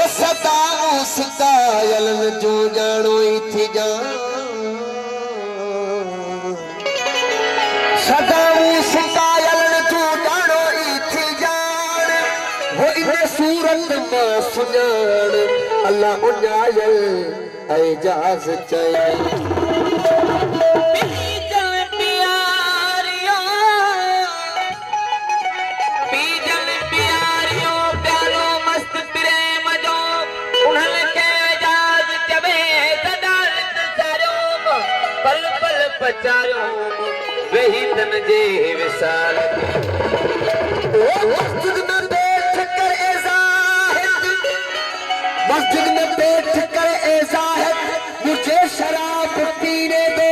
सदा उसकायल जो जानो थी जान सदा उसकायल जो जानो थी जान वो इन सूरत में सुजान अल्लाह उन्यायल एजाज चाहिए बचारो वही तन जे विसाल मस्जिद में बैठ कर मस्जिद में बैठ कर मुझे शराब पीने दो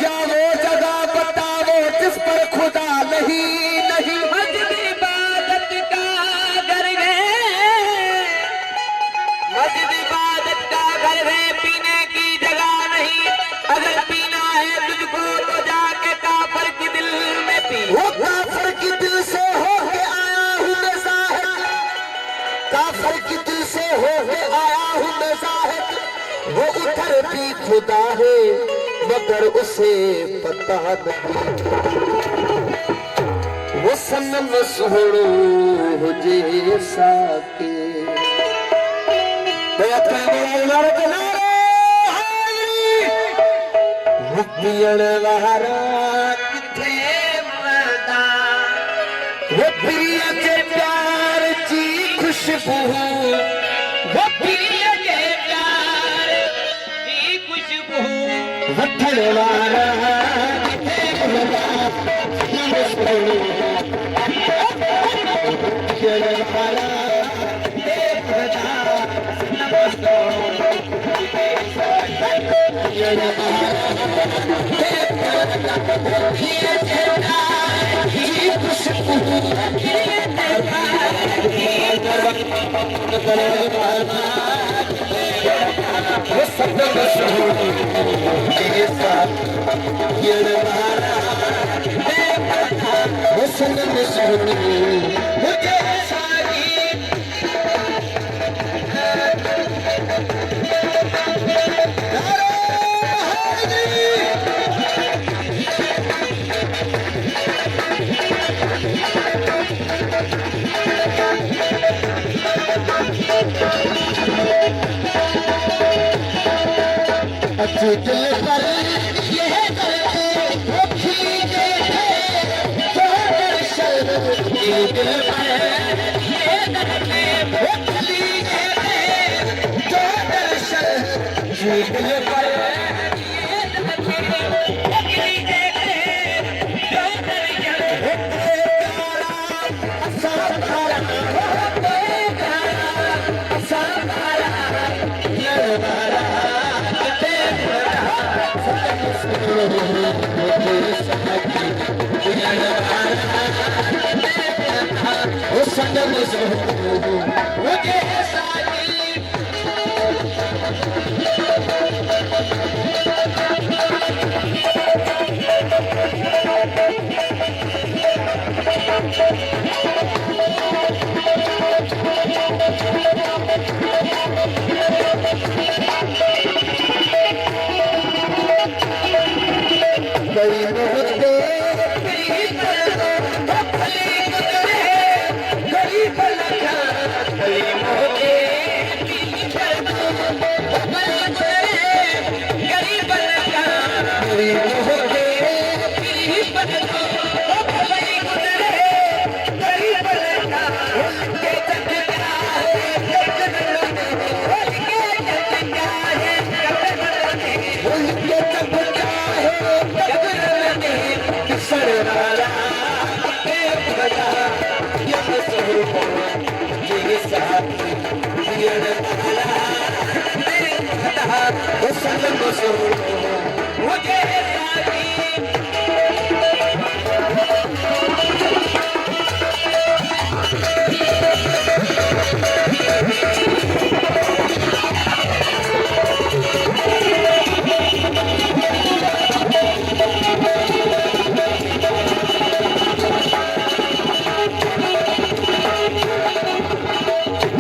या वो जगह बताओ जिस पर खुदा नहीं नहीं मस्जिद इबादत का घर है मस्जिद इबादत का घर है पीने की जगह नहीं अगर पीना है तुझको तो जाके काफर के दिल में पी वो काफर की दिल से हो के आया हूँ मैं ज़ाहिद काफर की दिल से हो के आया हूँ मैं ज़ाहिद वो उधर भी खुदा है मगर उसे पता नहीं वो सनम सोहणो हुजे साके पियण वारा किथे मरदा वो प्रिय के प्यार जी खुशबू वो प्रिय के प्यार की खुशबू वठण वारा किथे मरदा पियण वारा किथे मरदा पियण वारा दिल पर ये करते वो खींचे थे तो दर्शन दिल पर ये करते वो खींचे थे तो दर्शन दिल पर ये करते वो खींचे थे तो दर्शन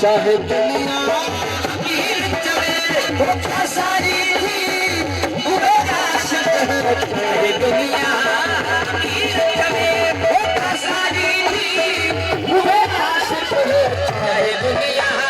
चाहे दुनिया सारी दुनिया सारी दुनिया